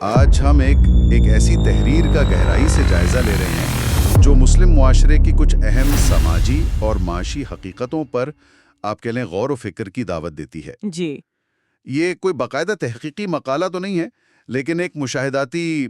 آج ہم ایک ایسی تحریر کا گہرائی سے جائزہ لے رہے ہیں جو مسلم معاشرے کی کچھ اہم سماجی اور معاشی حقیقتوں پر آپ کہہ لیں غور و فکر کی دعوت دیتی ہے۔ جی، یہ کوئی باقاعدہ تحقیقی مقالہ تو نہیں ہے، لیکن ایک مشاہداتی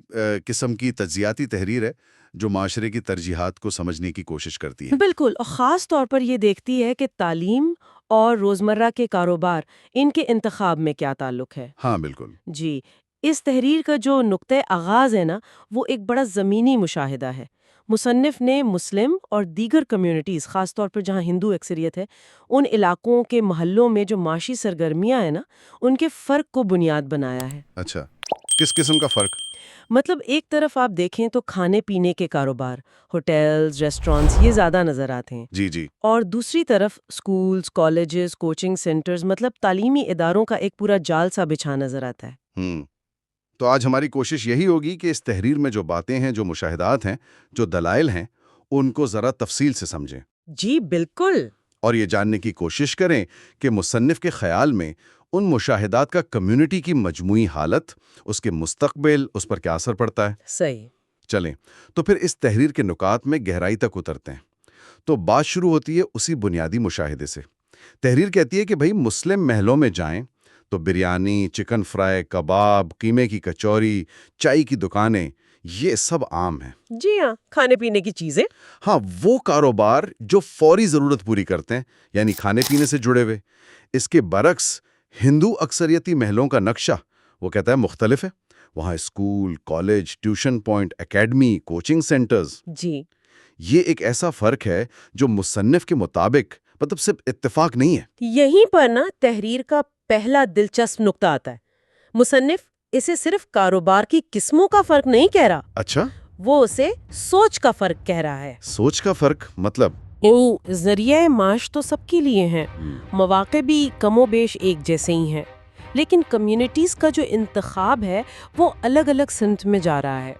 قسم کی تجزیاتی تحریر ہے جو معاشرے کی ترجیحات کو سمجھنے کی کوشش کرتی ہے۔ بالکل، اور خاص طور پر یہ دیکھتی ہے کہ تعلیم اور روزمرہ کے کاروبار ان کے انتخاب میں کیا تعلق ہے۔ ہاں بالکل۔ جی، اس تحریر کا جو نقطۂ آغاز ہے نا، وہ ایک بڑا زمینی مشاہدہ ہے۔ مصنف نے مسلم اور دیگر کمیونٹیز، خاص طور پر جہاں ہندو اکثریت ہے، ان علاقوں کے محلوں میں جو معاشی سرگرمیاں ہیں نا، ان کے فرق کو بنیاد بنایا ہے۔ اچھا، کس قسم کا فرق؟ مطلب ایک طرف آپ دیکھیں تو کھانے پینے کے کاروبار، ہوٹلز، ریسٹورانٹس، یہ زیادہ نظر آتے ہیں، جی جی۔ اور دوسری طرف سکولز، کالجز، کوچنگ سینٹرز، مطلب تعلیمی اداروں کا ایک پورا جال سا بچھا نظر آتا ہے۔ تو آج ہماری کوشش یہی ہوگی کہ اس تحریر میں جو باتیں ہیں، جو مشاہدات ہیں، جو دلائل ہیں، ان کو ذرا تفصیل سے سمجھیں جی بالکل۔ اور یہ جاننے کی کوشش کریں کہ مصنف کے خیال میں ان مشاہدات کا کمیونٹی کی مجموعی حالت، اس کے مستقبل، اس پر کیا اثر پڑتا ہے۔ صحیح۔ چلیں تو پھر اس تحریر کے نکات میں گہرائی تک اترتے ہیں۔ تو بات شروع ہوتی ہے اسی بنیادی مشاہدے سے۔ تحریر کہتی ہے کہ بھئی مسلم محلوں میں جائیں تو بریانی، چکن فرائی، کباب، قیمے کی کچوری، چائے کی دکانیں، یہ سب عام ہیں۔ جی ہاں، کھانے پینے کی چیزیں۔ ہاں، وہ کاروبار جو فوری ضرورت پوری کرتے ہیں، یعنی کھانے پینے سے جڑے ہوئے۔ اس کے برعکس ہندو اکثریتی محلوں کا نقشہ وہ کہتا ہے مختلف ہے۔ وہاں school, college, tuition point, academy, coaching centres. جی، یہ ایک ایسا فرق ہے جو مصنف کے مطابق مطلب صرف اتفاق نہیں ہے۔ یہیں پر نا تحریر کا پہلا دلچسپ نقطہ آتا ہے۔ مصنف اسے صرف کاروبار کی قسموں کا فرق نہیں کہہ رہا، اچھا، وہ اسے سوچ کا فرق کہہ رہا ہے۔ سوچ کا فرق مطلب؟ ذریعہ معاش تو سب کے لیے ہیں، مواقع بھی کم و بیش ایک جیسے ہی ہیں، لیکن کمیونٹیز کا جو انتخاب ہے وہ الگ الگ سمت میں جا رہا ہے۔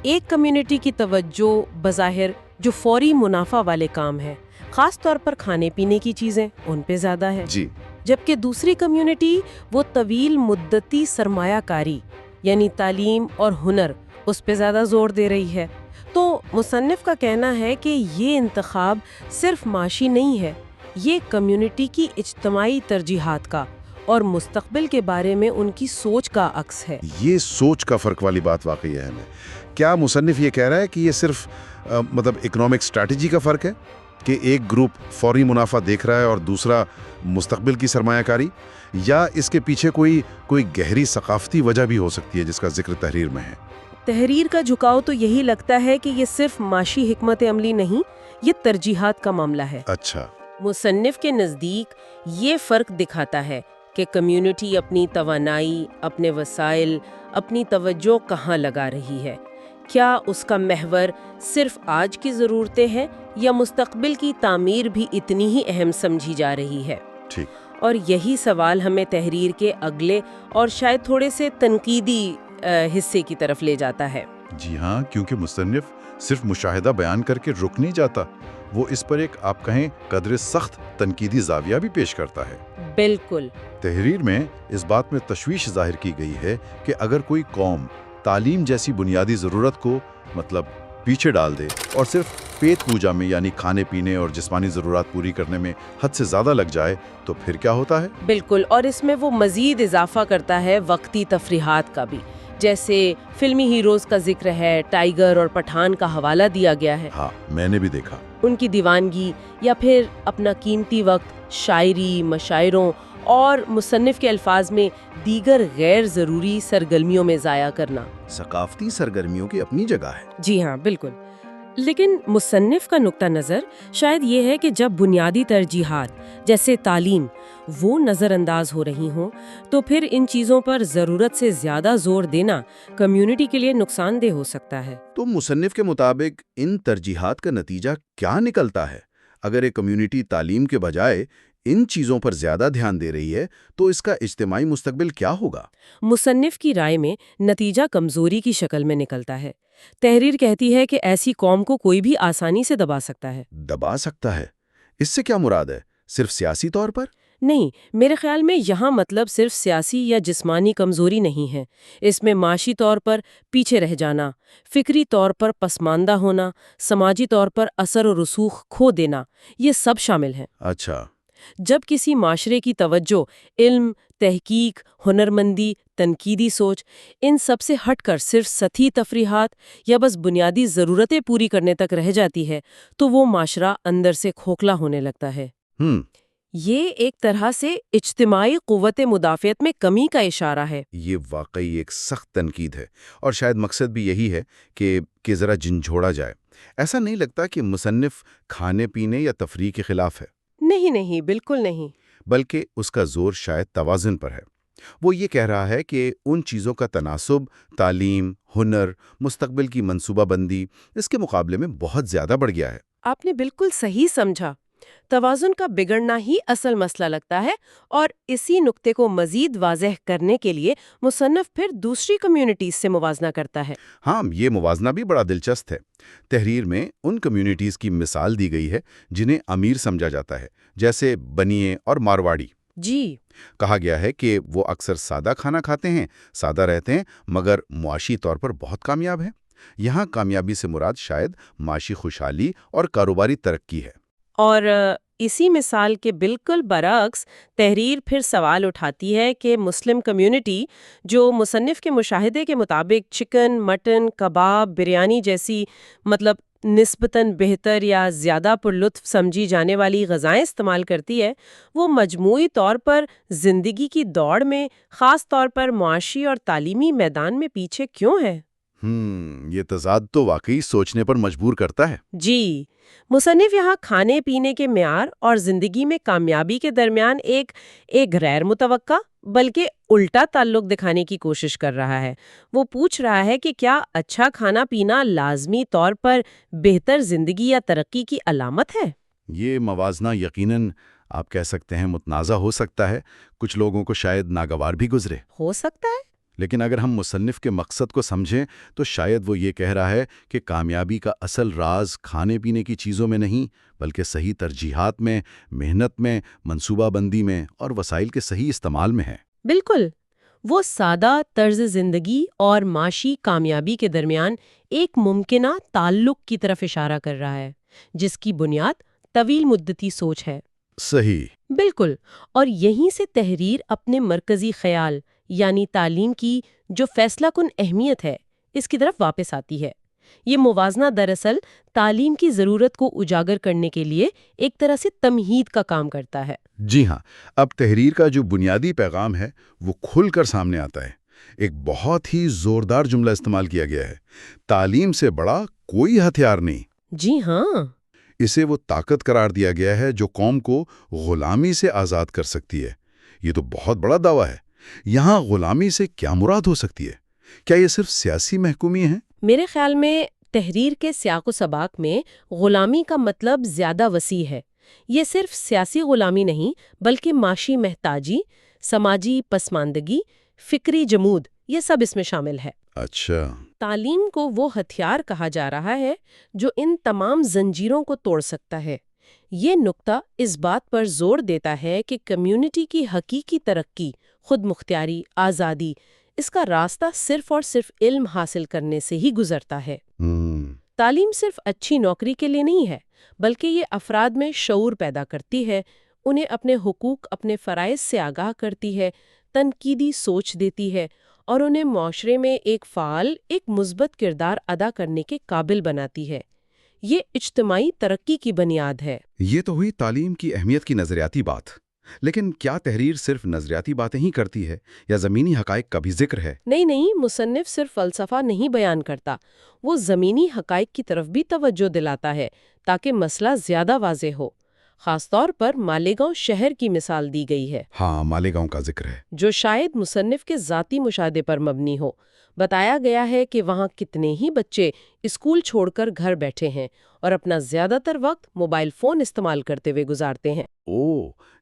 ایک کمیونٹی کی توجہ بظاہر جو فوری منافع والے کام ہے، خاص طور پر کھانے پینے کی چیزیں، ان پہ زیادہ ہے، جی، جبکہ دوسری کمیونٹی وہ طویل مدتی سرمایہ کاری یعنی تعلیم اور ہنر، اس پہ زیادہ زور دے رہی ہے۔ تو مصنف کا کہنا ہے کہ یہ انتخاب صرف معاشی نہیں ہے، یہ کمیونٹی کی اجتماعی ترجیحات کا اور مستقبل کے بارے میں ان کی سوچ کا عکس ہے۔ یہ سوچ کا فرق والی بات واقعی ہے ہمیں۔ کیا مصنف یہ کہہ رہا ہے کہ یہ صرف مطلب اکنامک اسٹریٹجی کا فرق ہے کہ ایک گروپ فوری منافع دیکھ رہا ہے اور دوسرا مستقبل کی سرمایہ کاری، یا اس کے پیچھے کوئی گہری ثقافتی وجہ بھی ہو سکتی ہے جس کا ذکر تحریر میں ہے؟ تحریر کا جھکاؤ تو یہی لگتا ہے کہ یہ صرف معاشی حکمت عملی نہیں، یہ ترجیحات کا معاملہ ہے۔ اچھا، مصنف کے نزدیک یہ فرق دکھاتا ہے کہ کمیونٹی اپنی توانائی، اپنے وسائل، اپنی توجہ کہاں لگا رہی ہے۔ کیا اس کا محور صرف آج کی ضرورتیں ہیں یا مستقبل کی تعمیر بھی اتنی ہی اہم سمجھی جا رہی ہے؟ ٹھیک۔ اور یہی سوال ہمیں تحریر کے اگلے اور شاید تھوڑے سے تنقیدی حصے کی طرف لے جاتا ہے۔ جی ہاں، کیونکہ مصنف صرف مشاہدہ بیان کر کے رک نہیں جاتا، وہ اس پر ایک آپ کہیں قدر سخت تنقیدی زاویہ بھی پیش کرتا ہے۔ بالکل۔ تحریر میں اس بات میں تشویش ظاہر کی گئی ہے کہ اگر کوئی قوم تعلیم جیسی بنیادی ضرورت کو مطلب پیچھے ڈال دے اور صرف پیٹ پوجا میں یعنی کھانے پینے اور جسمانی ضرورات پوری کرنے میں حد سے زیادہ لگ جائے تو پھر کیا ہوتا ہے؟ بالکل، اور اس میں وہ مزید اضافہ کرتا ہے وقتی تفریحات کا بھی، جیسے فلمی ہیروز کا ذکر ہے، ٹائیگر اور پٹھان کا حوالہ دیا گیا ہے۔ ہاں، میں نے بھی دیکھا۔ ان کی دیوانگی یا پھر اپنا قیمتی وقت شاعری، مشاعروں اور مصنف کے الفاظ میں دیگر غیر ضروری سرگرمیوں میں ضائع کرنا۔ ثقافتی سرگرمیوں کی اپنی جگہ ہے۔ جی ہاں، بالکل۔ لیکن مصنف کا نقطہ نظر شاید یہ ہے کہ جب بنیادی ترجیحات جیسے تعلیم وہ نظر انداز ہو رہی ہوں تو پھر ان چیزوں پر ضرورت سے زیادہ زور دینا کمیونٹی کے لیے نقصان دہ ہو سکتا ہے۔ تو مصنف کے مطابق ان ترجیحات کا نتیجہ کیا نکلتا ہے؟ اگر ایک کمیونٹی تعلیم کے بجائے ان چیزوں پر زیادہ دھیان دے رہی ہے تو اس کا اجتماعی مستقبل کیا ہوگا؟ مصنف کی رائے میں نتیجہ کمزوری کی شکل میں نکلتا ہے۔ تحریر کہتی ہے کہ ایسی قوم کو کوئی بھی آسانی سے دبا سکتا ہے۔ دبا سکتا ہے؟ اس سے کیا مراد ہے؟ صرف سیاسی طور پر؟ نہیں، میرے خیال میں یہاں مطلب صرف سیاسی یا جسمانی کمزوری نہیں ہے، اس میں معاشی طور پر پیچھے رہ جانا، فکری طور پر پسماندہ ہونا، سماجی طور پر اثر و رسوخ کھو دینا، یہ سب شامل ہیں۔ اچھا۔ جب کسی معاشرے کی توجہ علم، تحقیق، ہنرمندی، تنقیدی سوچ، ان سب سے ہٹ کر صرف سطحی تفریحات یا بس بنیادی ضرورتیں پوری کرنے تک رہ جاتی ہے تو وہ معاشرہ اندر سے کھوکھلا ہونے لگتا ہے۔ ہم یہ ایک طرح سے اجتماعی قوت مدافعت میں کمی کا اشارہ ہے۔ یہ واقعی ایک سخت تنقید ہے، اور شاید مقصد بھی یہی ہے کہ ذرا جھنجھوڑا جائے۔ ایسا نہیں لگتا کہ مصنف کھانے پینے یا تفریح کے خلاف ہے، نہیں نہیں، بالکل نہیں۔ بلکہ اس کا زور شاید توازن پر ہے۔ وہ یہ کہہ رہا ہے کہ ان چیزوں کا تناسب تعلیم، ہنر، مستقبل کی منصوبہ بندی اس کے مقابلے میں بہت زیادہ بڑھ گیا ہے۔ آپ نے بالکل صحیح سمجھا۔ توازن کا بگڑنا ہی اصل مسئلہ لگتا ہے، اور اسی نقطے کو مزید واضح کرنے کے لیے مصنف پھر دوسری کمیونٹیز سے موازنہ کرتا ہے۔ ہاں، یہ موازنہ بھی بڑا دلچسپ ہے۔ تحریر میں ان کمیونٹیز کی مثال دی گئی ہے جنہیں امیر سمجھا جاتا ہے، جیسے بنیے اور مارواڑی۔ جی، کہا گیا ہے کہ وہ اکثر سادہ کھانا کھاتے ہیں، سادہ رہتے ہیں، مگر معاشی طور پر بہت کامیاب ہیں۔ یہاں کامیابی سے مراد شاید معاشی خوشحالی اور کاروباری ترقی ہے۔ اور اسی مثال کے بالکل برعکس تحریر پھر سوال اٹھاتی ہے کہ مسلم کمیونٹی جو مصنف کے مشاہدے کے مطابق چکن، مٹن، کباب، بریانی جیسی مطلب نسبتاً بہتر یا زیادہ پرلطف سمجھی جانے والی غذائیں استعمال کرتی ہے، وہ مجموعی طور پر زندگی کی دوڑ میں، خاص طور پر معاشی اور تعلیمی میدان میں پیچھے کیوں ہے؟ یہ تضاد تو واقعی سوچنے پر مجبور کرتا ہے۔ جی، مصنف یہاں کھانے پینے کے معیار اور زندگی میں کامیابی کے درمیان ایک غیر متوقع بلکہ الٹا تعلق دکھانے کی کوشش کر رہا ہے۔ وہ پوچھ رہا ہے کہ کیا اچھا کھانا پینا لازمی طور پر بہتر زندگی یا ترقی کی علامت ہے؟ یہ موازنہ یقیناً آپ کہہ سکتے ہیں متنازع ہو سکتا ہے، کچھ لوگوں کو شاید ناگوار بھی گزرے۔ ہو سکتا ہے۔ لیکن اگر ہم مصنف کے مقصد کو سمجھیں تو شاید وہ یہ کہہ رہا ہے کہ کامیابی کا اصل راز کھانے پینے کی چیزوں میں نہیں، بلکہ صحیح ترجیحات میں، محنت میں، منصوبہ بندی میں اور وسائل کے صحیح استعمال میں ہے۔ بالکل، وہ سادہ طرز زندگی اور معاشی کامیابی کے درمیان ایک ممکنہ تعلق کی طرف اشارہ کر رہا ہے، جس کی بنیاد طویل مدتی سوچ ہے۔ صحیح۔ بالکل، اور یہیں سے تحریر اپنے مرکزی خیال یعنی تعلیم کی جو فیصلہ کن اہمیت ہے اس کی طرف واپس آتی ہے۔ یہ موازنہ دراصل تعلیم کی ضرورت کو اجاگر کرنے کے لیے ایک طرح سے تمہید کا کام کرتا ہے۔ جی ہاں، اب تحریر کا جو بنیادی پیغام ہے وہ کھل کر سامنے آتا ہے۔ ایک بہت ہی زوردار جملہ استعمال کیا گیا ہے، تعلیم سے بڑا کوئی ہتھیار نہیں۔ جی ہاں، اسے وہ طاقت قرار دیا گیا ہے جو قوم کو غلامی سے آزاد کر سکتی ہے۔ یہ تو بہت بڑا دعویٰ ہے۔ یہاں غلامی سے کیا مراد ہو سکتی ہے؟ کیا یہ صرف سیاسی محکومی ہے؟ میرے خیال میں تحریر کے سیاق و سباق میں غلامی کا مطلب زیادہ وسیع ہے۔ یہ صرف سیاسی غلامی نہیں بلکہ معاشی محتاجی، سماجی پسماندگی، فکری جمود، یہ سب اس میں شامل ہے۔ اچھا۔ تعلیم کو وہ ہتھیار کہا جا رہا ہے جو ان تمام زنجیروں کو توڑ سکتا ہے۔ یہ نقطہ اس بات پر زور دیتا ہے کہ کمیونٹی کی حقیقی ترقی، خود مختاری، آزادی، اس کا راستہ صرف اور صرف علم حاصل کرنے سے ہی گزرتا ہے۔ تعلیم صرف اچھی نوکری کے لیے نہیں ہے، بلکہ یہ افراد میں شعور پیدا کرتی ہے، انہیں اپنے حقوق، اپنے فرائض سے آگاہ کرتی ہے، تنقیدی سوچ دیتی ہے اور انہیں معاشرے میں ایک فعال، ایک مثبت کردار ادا کرنے کے قابل بناتی ہے۔ یہ اجتماعی ترقی کی بنیاد ہے۔ یہ تو ہوئی تعلیم کی اہمیت کی نظریاتی بات، لیکن کیا تحریر صرف نظریاتی باتیں ہی کرتی ہے یا زمینی حقائق کا بھی ذکر ہے؟ نہیں، مصنف صرف فلسفہ نہیں بیان کرتا، وہ زمینی حقائق کی طرف بھی توجہ دلاتا ہے تاکہ مسئلہ زیادہ واضح ہو۔ خاص طور پر مالیگاؤں شہر کی مثال دی گئی ہے۔ ہاں، مالیگاؤں کا ذکر ہے، جو شاید مصنف کے ذاتی مشاہدے پر مبنی ہو۔ بتایا گیا ہے کہ وہاں کتنے ہی بچے اسکول چھوڑ کر گھر بیٹھے ہیں اور اپنا زیادہ تر وقت موبائل فون استعمال کرتے ہوئے گزارتے ہیں۔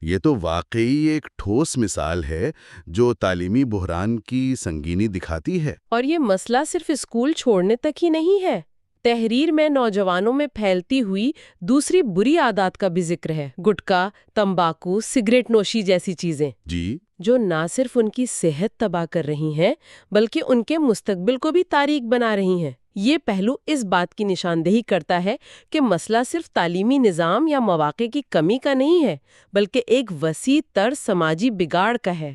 یہ تو واقعی ایک ٹھوس مثال ہے جو تعلیمی بحران کی سنگینی دکھاتی ہے۔ اور یہ مسئلہ صرف اسکول چھوڑنے تک ہی نہیں ہے۔ تحریر میں نوجوانوں میں پھیلتی ہوئی دوسری بری عادات کا بھی ذکر ہے، گٹکا، تمباکو، سگریٹ نوشی جیسی چیزیں، جی، جو نہ صرف ان کی صحت تباہ کر رہی ہیں بلکہ ان کے مستقبل کو بھی تاریک بنا رہی ہیں۔ یہ پہلو اس بات کی نشاندہی کرتا ہے کہ مسئلہ صرف تعلیمی نظام یا مواقع کی کمی کا نہیں ہے، بلکہ ایک وسیع تر سماجی بگاڑ کا ہے۔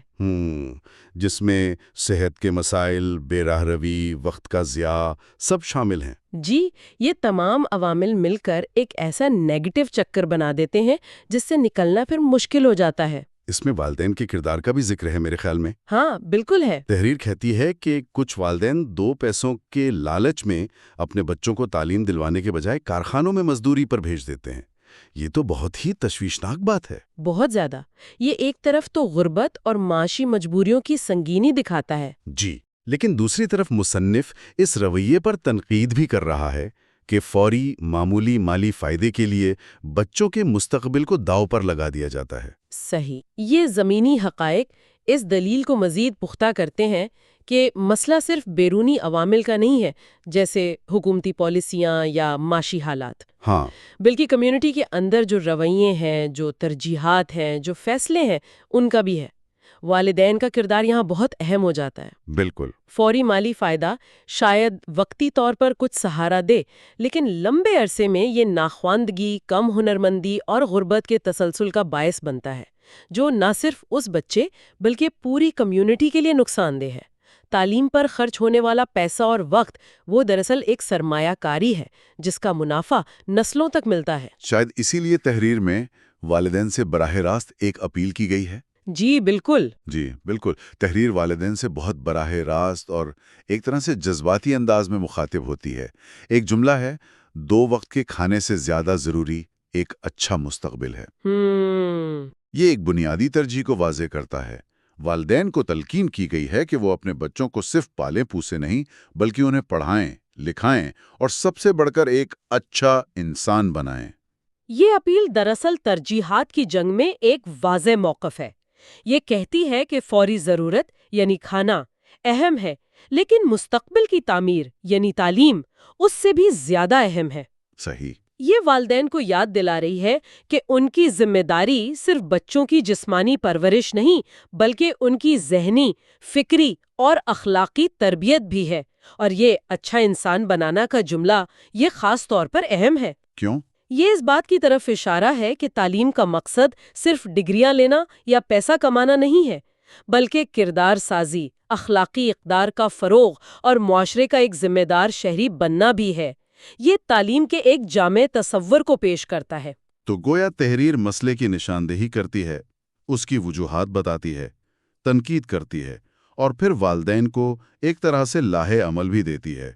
جس میں صحت کے مسائل، بے راہ روی، وقت کا ضیاع سب شامل ہیں۔ جی، یہ تمام عوامل مل کر ایک ایسا نیگیٹو چکر بنا دیتے ہیں جس سے نکلنا پھر مشکل ہو جاتا ہے۔ اس میں والدین کے کردار کا بھی ذکر ہے میرے خیال میں۔ ہاں، بالکل ہے۔ تحریر کہتی ہے کہ کچھ والدین 2 پیسوں کے لالچ میں اپنے بچوں کو تعلیم دلوانے کے بجائے کارخانوں میں مزدوری پر بھیج دیتے ہیں۔ یہ تو بہت ہی تشویشناک بات ہے۔ بہت زیادہ۔ یہ ایک طرف تو غربت اور معاشی مجبوریوں کی سنگینی دکھاتا ہے۔ جی، لیکن دوسری طرف مصنف اس رویے پر تنقید بھی کر رہا ہے کہ فوری معمولی مالی فائدے کے لیے بچوں کے مستقبل کو داؤ پر لگا دیا جاتا ہے۔ صحیح۔ یہ زمینی حقائق اس دلیل کو مزید پختہ کرتے ہیں کہ مسئلہ صرف بیرونی عوامل کا نہیں ہے، جیسے حکومتی پالیسیاں یا معاشی حالات، ہاں، بلکہ کمیونٹی کے اندر جو رویے ہیں، جو ترجیحات ہیں، جو فیصلے ہیں، ان کا بھی ہے۔ والدین کا کردار یہاں بہت اہم ہو جاتا ہے۔ بالکل۔ فوری مالی فائدہ شاید وقتی طور پر کچھ سہارا دے، لیکن لمبے عرصے میں یہ ناخواندگی، کم ہنرمندی اور غربت کے تسلسل کا باعث بنتا ہے، جو نہ صرف اس بچے بلکہ پوری کمیونٹی کے لیے نقصان دہ ہے۔ تعلیم پر خرچ ہونے والا پیسہ اور وقت وہ دراصل ایک سرمایہ کاری ہے جس کا منافع نسلوں تک ملتا ہے۔ شاید اسی لیے تحریر میں والدین سے براہ راست ایک اپیل کی گئی ہے۔ جی بالکل۔ جی بالکل، تحریر والدین سے بہت براہ راست اور ایک طرح سے جذباتی انداز میں مخاطب ہوتی ہے۔ ایک جملہ ہے، 2 وقت کے کھانے سے زیادہ ضروری ایک اچھا مستقبل ہے۔ یہ ایک بنیادی ترجیح کو واضح کرتا ہے۔ والدین کو تلقین کی گئی ہے کہ وہ اپنے بچوں کو صرف پالیں پوسیں نہیں، بلکہ انہیں پڑھائیں، لکھائیں اور سب سے بڑھ کر ایک اچھا انسان بنائیں۔ یہ اپیل دراصل ترجیحات کی جنگ میں ایک واضح موقف ہے۔ یہ کہتی ہے کہ فوری ضرورت یعنی کھانا اہم ہے، لیکن مستقبل کی تعمیر یعنی تعلیم اس سے بھی زیادہ اہم ہے۔ صحیح۔ یہ والدین کو یاد دلا رہی ہے کہ ان کی ذمہ داری صرف بچوں کی جسمانی پرورش نہیں، بلکہ ان کی ذہنی، فکری اور اخلاقی تربیت بھی ہے۔ اور یہ اچھا انسان بنانا کا جملہ یہ خاص طور پر اہم ہے۔ کیوں؟ یہ اس بات کی طرف اشارہ ہے کہ تعلیم کا مقصد صرف ڈگریاں لینا یا پیسہ کمانا نہیں ہے، بلکہ کردار سازی، اخلاقی اقدار کا فروغ اور معاشرے کا ایک ذمہ دار شہری بننا بھی ہے۔ یہ تعلیم کے ایک جامع تصور کو پیش کرتا ہے۔ تو گویا تحریر مسئلے کی نشاندہی کرتی ہے، اس کی وجوہات بتاتی ہے، تنقید کرتی ہے اور پھر والدین کو ایک طرح سے لاہے عمل بھی دیتی ہے۔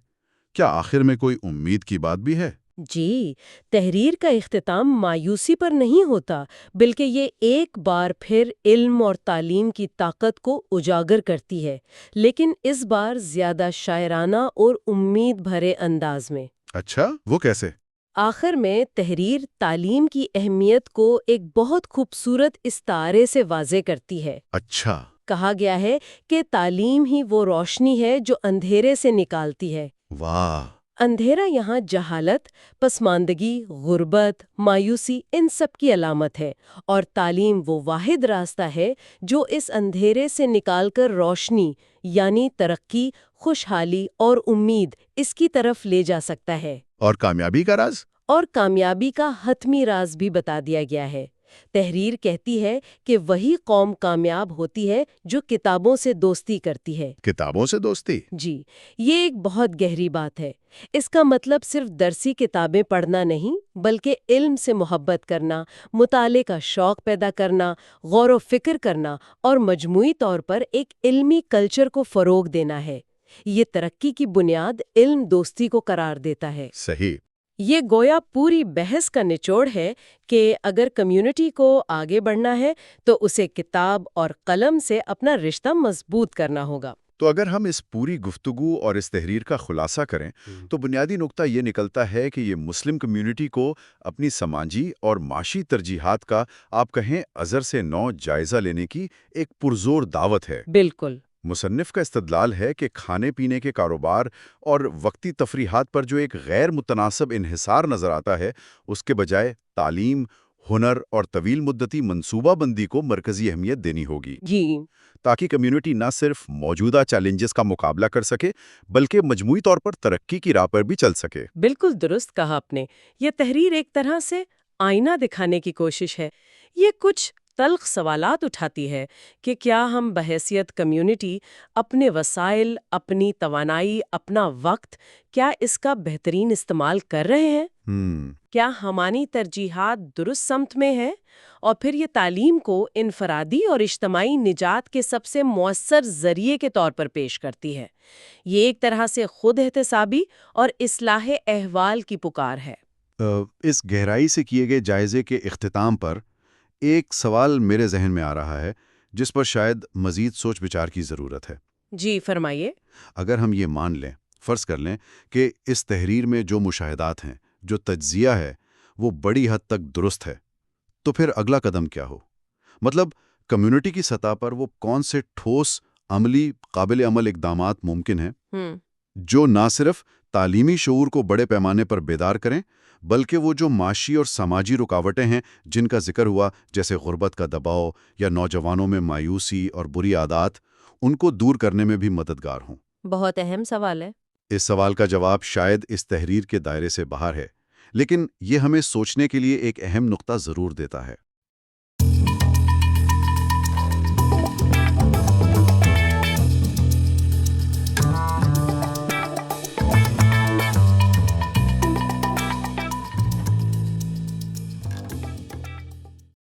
کیا آخر میں کوئی امید کی بات بھی ہے؟ جی، تحریر کا اختتام مایوسی پر نہیں ہوتا، بلکہ یہ ایک بار پھر علم اور تعلیم کی طاقت کو اجاگر کرتی ہے، لیکن اس بار زیادہ شاعرانہ اور امید بھرے انداز میں۔ اچھا، وہ کیسے؟ آخر میں تحریر تعلیم کی اہمیت کو ایک بہت خوبصورت استعارے سے واضح کرتی ہے۔ اچھا۔ کہا گیا ہے کہ تعلیم ہی وہ روشنی ہے جو اندھیرے سے نکالتی ہے۔ واہ! اندھیرا یہاں جہالت، پسماندگی، غربت، مایوسی ان سب کی علامت ہے، اور تعلیم وہ واحد راستہ ہے جو اس اندھیرے سے نکال کر روشنی یعنی ترقی، خوشحالی اور امید اس کی طرف لے جا سکتا ہے۔ اور کامیابی کا راز؟ اور کامیابی کا حتمی راز بھی بتا دیا گیا ہے۔ تحریر کہتی ہے کہ وہی قوم کامیاب ہوتی ہے جو کتابوں سے دوستی کرتی ہے۔ کتابوں سے دوستی؟ جی، یہ ایک بہت گہری بات ہے۔ اس کا مطلب صرف درسی کتابیں پڑھنا نہیں، بلکہ علم سے محبت کرنا، مطالعے کا شوق پیدا کرنا، غور و فکر کرنا اور مجموعی طور پر ایک علمی کلچر کو فروغ دینا ہے۔ یہ ترقی کی بنیاد علم دوستی کو قرار دیتا ہے۔ صحیح۔ یہ گویا پوری بحث کا نچوڑ ہے کہ اگر کمیونٹی کو آگے بڑھنا ہے تو اسے کتاب اور قلم سے اپنا رشتہ مضبوط کرنا ہوگا۔ تو اگر ہم اس پوری گفتگو اور اس تحریر کا خلاصہ کریں تو بنیادی نقطہ یہ نکلتا ہے کہ یہ مسلم کمیونٹی کو اپنی سماجی اور معاشی ترجیحات کا آپ کہیں ازر سے نو جائزہ لینے کی ایک پرزور دعوت ہے۔ بالکل۔ مصنف کا استدلال ہے کہ کھانے پینے کے کاروبار اور وقتی تفریحات پر جو ایک غیر متناسب انحصار نظر آتا ہے، اس کے بجائے تعلیم، ہنر اور طویل مدتی منصوبہ بندی کو مرکزی اہمیت دینی ہوگی، جی تاکہ کمیونٹی نہ صرف موجودہ چیلنجز کا مقابلہ کر سکے بلکہ مجموعی طور پر ترقی کی راہ پر بھی چل سکے۔ بالکل درست کہا آپ نے۔ یہ تحریر ایک طرح سے آئینہ دکھانے کی کوشش ہے۔ یہ کچھ تلخ سوالات اٹھاتی ہے کہ کیا ہم بحیثیت کمیونٹی اپنے وسائل، اپنی توانائی، اپنا وقت، کیا اس کا بہترین استعمال کر رہے ہیں؟ کیا ہماری ترجیحات درست سمت میں ہیں؟ اور پھر یہ تعلیم کو انفرادی اور اجتماعی نجات کے سب سے مؤثر ذریعے کے طور پر پیش کرتی ہے۔ یہ ایک طرح سے خود احتسابی اور اصلاح احوال کی پکار ہے۔ اس گہرائی سے کیے گئے جائزے کے اختتام پر ایک سوال میرے ذہن میں آ رہا ہے جس پر شاید مزید سوچ بچار کی ضرورت ہے۔ جی فرمائیے۔ اگر ہم یہ مان لیں، فرض کر لیں کہ اس تحریر میں جو مشاہدات ہیں، جو تجزیہ ہے، وہ بڑی حد تک درست ہے، تو پھر اگلا قدم کیا ہو؟ مطلب کمیونٹی کی سطح پر وہ کون سے ٹھوس، عملی، قابل عمل اقدامات ممکن ہیں جو نہ صرف تعلیمی شعور کو بڑے پیمانے پر بیدار کریں بلکہ وہ جو معاشی اور سماجی رکاوٹیں ہیں جن کا ذکر ہوا، جیسے غربت کا دباؤ یا نوجوانوں میں مایوسی اور بری عادات، ان کو دور کرنے میں بھی مددگار ہوں۔ بہت اہم سوال ہے۔ اس سوال کا جواب شاید اس تحریر کے دائرے سے باہر ہے، لیکن یہ ہمیں سوچنے کے لیے ایک اہم نقطہ ضرور دیتا ہے۔